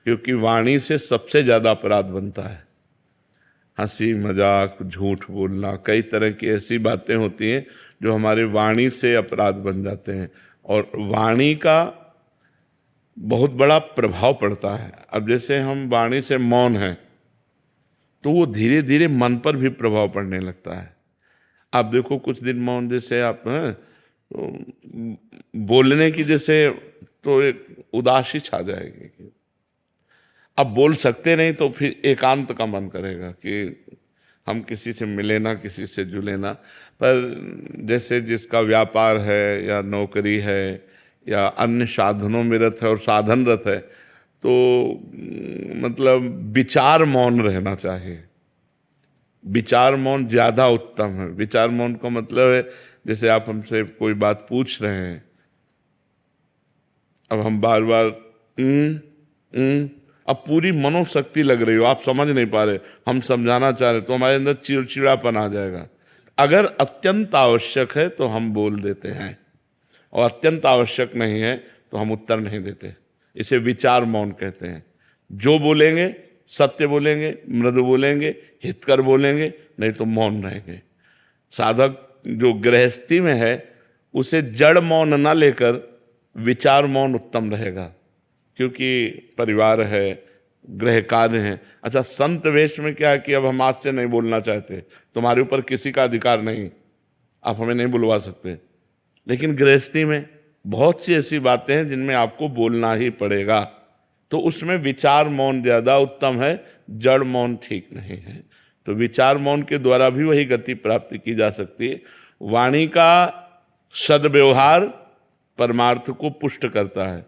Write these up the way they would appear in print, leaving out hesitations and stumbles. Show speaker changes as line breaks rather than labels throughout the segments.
क्योंकि वाणी से सबसे ज़्यादा अपराध बनता है। हंसी मजाक, झूठ बोलना, कई तरह की ऐसी बातें होती हैं जो हमारे वाणी से अपराध बन जाते हैं, और वाणी का बहुत बड़ा प्रभाव पड़ता है। अब जैसे हम वाणी से मौन हैं तो वो धीरे धीरे मन पर भी प्रभाव पड़ने लगता है। आप देखो कुछ दिन मौन, जैसे आप हैं तो बोलने की जैसे तो एक उदासी छा जाएगी कि अब बोल सकते नहीं, तो फिर एकांत का मन करेगा कि हम किसी से मिले ना, किसी से जुले ना। पर जैसे जिसका व्यापार है या नौकरी है या अन्य साधनों में रत है और साधनरत है, तो मतलब विचार मौन रहना चाहिए। विचार मौन ज़्यादा उत्तम है। विचार मौन का मतलब है, जैसे आप हमसे कोई बात पूछ रहे हैं, अब हम बार बार अब पूरी मनोशक्ति लग रही हो, आप समझ नहीं पा रहे, हम समझाना चाह रहे, तो हमारे अंदर चिड़चिड़ापन आ जाएगा। अगर अत्यंत आवश्यक है तो हम बोल देते हैं, और अत्यंत आवश्यक नहीं है तो हम उत्तर नहीं देते। इसे विचार मौन कहते हैं। जो बोलेंगे सत्य बोलेंगे, मृदु बोलेंगे, हितकर बोलेंगे, नहीं तो मौन रहेंगे। साधक जो गृहस्थी में है उसे जड़ मौन ना लेकर विचार मौन उत्तम रहेगा, क्योंकि परिवार है, गृह कार्य है। अच्छा, संत वेश में क्या है कि अब हम आज से नहीं बोलना चाहते, तुम्हारे ऊपर किसी का अधिकार नहीं, आप हमें नहीं बुलवा सकते। लेकिन गृहस्थी में बहुत सी ऐसी बातें हैं जिनमें आपको बोलना ही पड़ेगा, तो उसमें विचार मौन ज़्यादा उत्तम है, जड़ मौन ठीक नहीं है। तो विचार मौन के द्वारा भी वही गति प्राप्ति की जा सकती है। वाणी का सद्व्यवहार परमार्थ को पुष्ट करता है,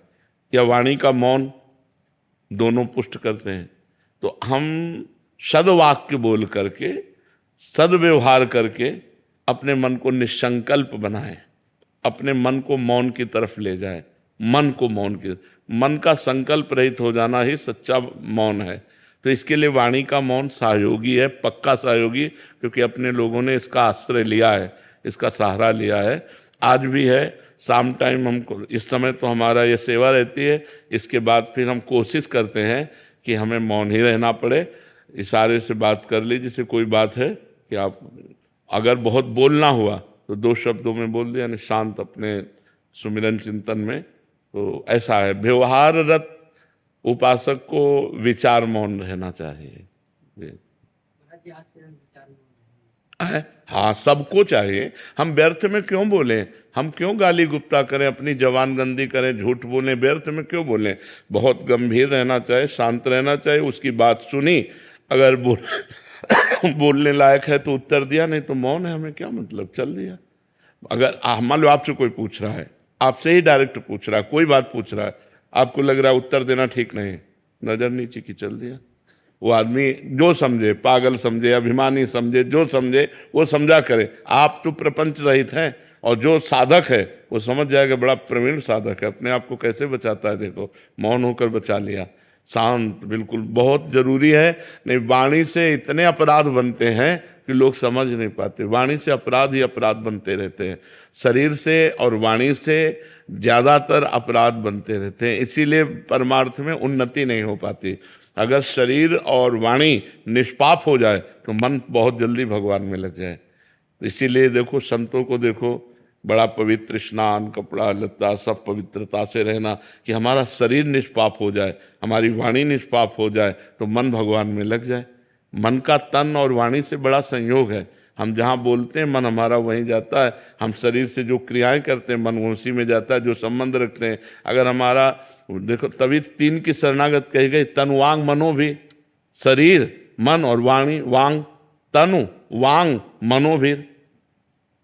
या वाणी का मौन, दोनों पुष्ट करते हैं। तो हम सद्वाक्य बोल करके, सद्व्यवहार करके अपने मन को निसंकल्प बनाएं, अपने मन को मौन की तरफ ले जाएं। मन का संकल्प रहित हो जाना ही सच्चा मौन है। तो इसके लिए वाणी का मौन सहयोगी है, पक्का सहयोगी, क्योंकि अपने लोगों ने इसका आश्रय लिया है, इसका सहारा लिया है, आज भी है। शाम टाइम हमको, इस समय तो हमारा ये सेवा रहती है, इसके बाद फिर हम कोशिश करते हैं कि हमें मौन ही रहना पड़े। इशारे से बात कर ली, जैसे कोई बात है कि आप अगर बहुत बोलना हुआ तो 2 शब्दों में बोल दिया, यानी शांत अपने सुमिरन चिंतन में। तो ऐसा है, व्यवहाररत उपासक को विचार मौन रहना चाहिए। हाँ, सबको चाहिए। हम व्यर्थ में क्यों बोलें, हम क्यों गाली गुप्ता करें, अपनी जवान गंदी करें, झूठ बोलें, व्यर्थ में क्यों बोलें। बहुत गंभीर रहना चाहिए, शांत रहना चाहिए। उसकी बात सुनी, अगर बोलने लायक है तो उत्तर दिया, नहीं तो मौन है, हमें क्या मतलब, चल दिया। अगर मान लो आपसे कोई पूछ रहा है, आपसे ही डायरेक्ट पूछ रहा है, कोई बात पूछ रहा है, आपको लग रहा है उत्तर देना ठीक नहीं, नजर नीचे की, चल दिया। वो आदमी जो समझे, पागल समझे, अभिमानी समझे, जो समझे वो समझा करे। आप तो प्रपंच रहित हैं, और जो साधक है वो समझ जाएगा, बड़ा प्रवीण साधक है, अपने आप को कैसे बचाता है, देखो मौन होकर बचा लिया। शांत बिल्कुल बहुत जरूरी है। नहीं, वाणी से इतने अपराध बनते हैं कि लोग समझ नहीं पाते। वाणी से अपराध ही अपराध बनते रहते हैं, शरीर से और वाणी से ज़्यादातर अपराध बनते रहते हैं। इसीलिए परमार्थ में उन्नति नहीं हो पाती। अगर शरीर और वाणी निष्पाप हो जाए तो मन बहुत जल्दी भगवान में लग जाए। इसीलिए देखो, संतों को देखो, बड़ा पवित्र स्नान, कपड़ा लत्ता सब पवित्रता से रहना, कि हमारा शरीर निष्पाप हो जाए, हमारी वाणी निष्पाप हो जाए, तो मन भगवान में लग जाए। मन का तन और वाणी से बड़ा संयोग है। हम जहाँ बोलते हैं मन हमारा वहीं जाता है, हम शरीर से जो क्रियाएं करते हैं मन उसी में जाता है, जो संबंध रखते हैं। अगर हमारा देखो, तभी 3 की शरणागत कही गई, तन वांग मनो भी, शरीर मन और वाणी, वांग तनु वांग मनो भी,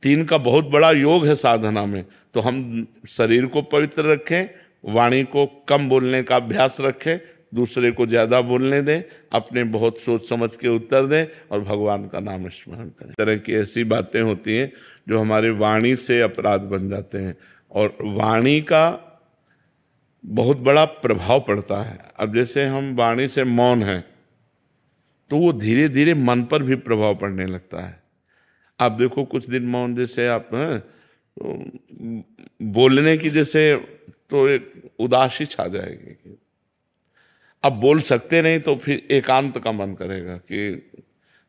3 का बहुत बड़ा योग है साधना में। तो हम शरीर को पवित्र रखें, वाणी को कम बोलने का अभ्यास रखें, दूसरे को ज़्यादा बोलने दें, अपने बहुत सोच समझ के उत्तर दें, और भगवान का नाम स्मरण करें। तरह की ऐसी बातें होती हैं जो हमारे वाणी से अपराध बन जाते हैं, और वाणी का बहुत बड़ा प्रभाव पड़ता है। अब जैसे हम वाणी से मौन हैं तो वो धीरे धीरे मन पर भी प्रभाव पड़ने लगता है। आप देखो कुछ दिन मौन, जैसे आप हैं तो बोलने की जैसे तो एक उदासी छा जाएगी कि अब बोल सकते नहीं तो फिर एकांत का मन करेगा कि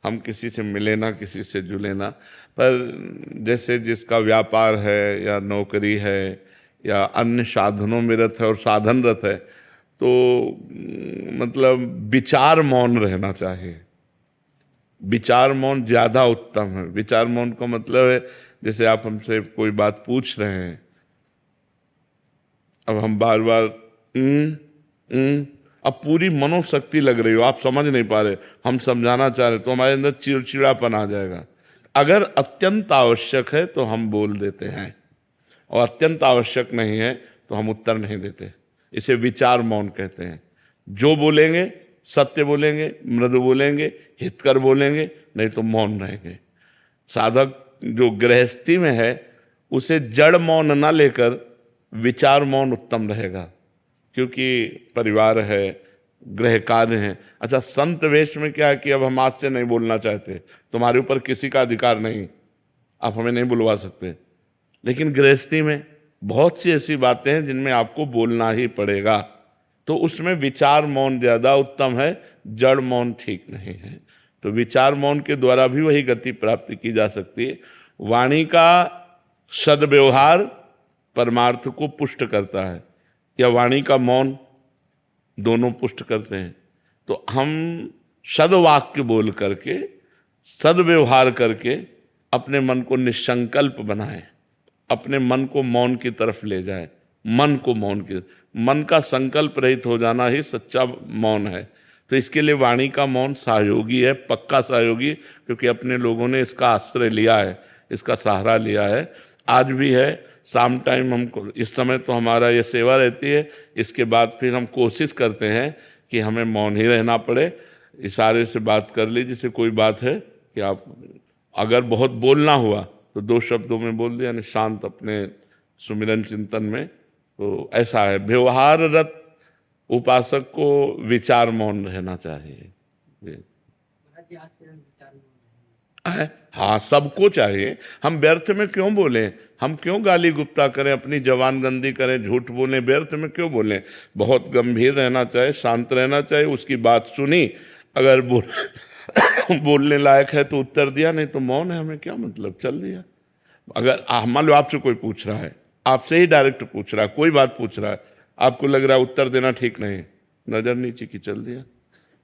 हम किसी से मिले ना, किसी से जुले ना। पर जैसे जिसका व्यापार है या नौकरी है या अन्य साधनों में रत है और साधनरत है, तो मतलब विचार मौन रहना चाहिए। विचार मौन ज्यादा उत्तम है। विचार मौन का मतलब है, जैसे आप हमसे कोई बात पूछ रहे हैं, अब हम बार बार अब पूरी मनोशक्ति लग रही हो, आप समझ नहीं पा रहे, हम समझाना चाह रहे, तो हमारे अंदर चिड़चिड़ापन आ जाएगा। अगर अत्यंत आवश्यक है तो हम बोल देते हैं, और अत्यंत आवश्यक नहीं है तो हम उत्तर नहीं देते। इसे विचार मौन कहते हैं। जो बोलेंगे सत्य बोलेंगे, मृदु बोलेंगे, हितकर बोलेंगे, नहीं तो मौन रहेंगे। साधक जो गृहस्थी में है उसे जड़ मौन ना लेकर विचार मौन उत्तम रहेगा, क्योंकि परिवार है, गृह कार्य है। अच्छा, संत वेश में क्या है कि अब हम आज से नहीं बोलना चाहते, तुम्हारे ऊपर किसी का अधिकार नहीं, आप हमें नहीं बुलवा सकते। लेकिन गृहस्थी में बहुत सी ऐसी बातें हैं जिनमें आपको बोलना ही पड़ेगा, तो उसमें विचार मौन ज्यादा उत्तम है, जड़ मौन ठीक नहीं है। तो विचार मौन के द्वारा भी वही गति प्राप्ति की जा सकती है। वाणी का सद्व्यवहार परमार्थ को पुष्ट करता है, या वाणी का मौन, दोनों पुष्ट करते हैं। तो हम सद्वाक्य बोल करके, सद्व्यवहार करके अपने मन को निसंकल्प बनाएं, अपने मन को मौन की तरफ ले जाएं। मन को मौन की, मन का संकल्प रहित हो जाना ही सच्चा मौन है। तो इसके लिए वाणी का मौन सहयोगी है, पक्का सहयोगी, क्योंकि अपने लोगों ने इसका आश्रय लिया है, इसका सहारा लिया है। आज भी है, शाम टाइम हमको, इस समय तो हमारा ये सेवा रहती है, इसके बाद फिर हम कोशिश करते हैं कि हमें मौन ही रहना पड़े। इशारे से बात कर ली, जैसे कोई बात है कि आप अगर बहुत बोलना हुआ तो 2 शब्दों में बोल दिया, यानी शांत अपने सुमिरन चिंतन में। तो ऐसा है, व्यवहाररत उपासक को विचार मौन रहना चाहिए। हाँ, सबको चाहिए। हम व्यर्थ में क्यों बोलें, हम क्यों गाली गुप्ता करें, अपनी जवानगंदी करें, झूठ बोलें, व्यर्थ में क्यों बोलें। बहुत गंभीर रहना चाहिए, शांत रहना चाहिए, उसकी बात सुनी, अगर बोलने लायक है तो उत्तर दिया, नहीं तो मौन है, हमें क्या मतलब, चल दिया। अगर मान लो आपसे कोई पूछ रहा है, आपसे ही डायरेक्ट पूछ रहा है, कोई बात पूछ रहा है, आपको लग रहा है उत्तर देना ठीक नहीं, नजर नीचे की, चल दिया।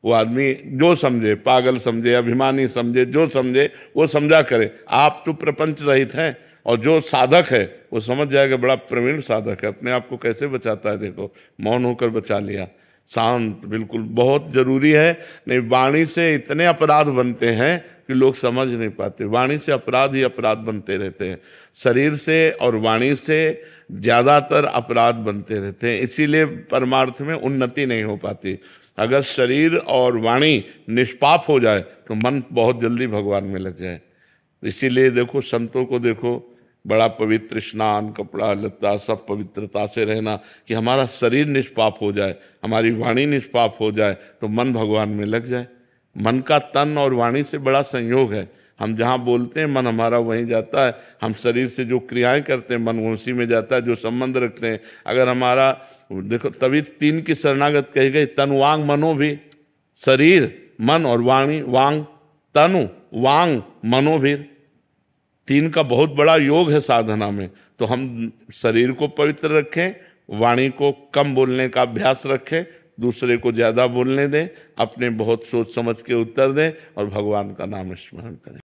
वो आदमी जो समझे, पागल समझे, अभिमानी समझे, जो समझे वो समझा करे। आप तो प्रपंच रहित हैं, और जो साधक है वो समझ जाएगा, बड़ा प्रवीण साधक है, अपने आप को कैसे बचाता है, देखो मौन होकर बचा लिया, शांत, बिल्कुल बहुत जरूरी है। नहीं, वाणी से इतने अपराध बनते हैं कि लोग समझ नहीं पाते। वाणी से अपराध ही अपराध बनते रहते हैं, शरीर से और वाणी से ज़्यादातर अपराध बनते रहते हैं। इसीलिए परमार्थ में उन्नति नहीं हो पाती। अगर शरीर और वाणी निष्पाप हो जाए तो मन बहुत जल्दी भगवान में लग जाए। इसीलिए देखो, संतों को देखो, बड़ा पवित्र स्नान, कपड़ा लत्ता सब पवित्रता से रहना, कि हमारा शरीर निष्पाप हो जाए, हमारी वाणी निष्पाप हो जाए, तो मन भगवान में लग जाए। मन का तन और वाणी से बड़ा संयोग है। हम जहाँ बोलते हैं मन हमारा वहीं जाता है, हम शरीर से जो क्रियाएं करते हैं मन उसी में जाता है, जो संबंध रखते हैं। अगर हमारा, देखो तभी 3 की शरणागत कही गई, तन वांग मनो भी, शरीर मन और वाणी, वांग तनु वांग मनो भी, 3 का बहुत बड़ा योग है साधना में। तो हम शरीर को पवित्र रखें, वाणी को कम बोलने का अभ्यास रखें, दूसरे को ज्यादा बोलने दें, अपने बहुत सोच समझ के उत्तर दें, और भगवान का नाम स्मरण करें।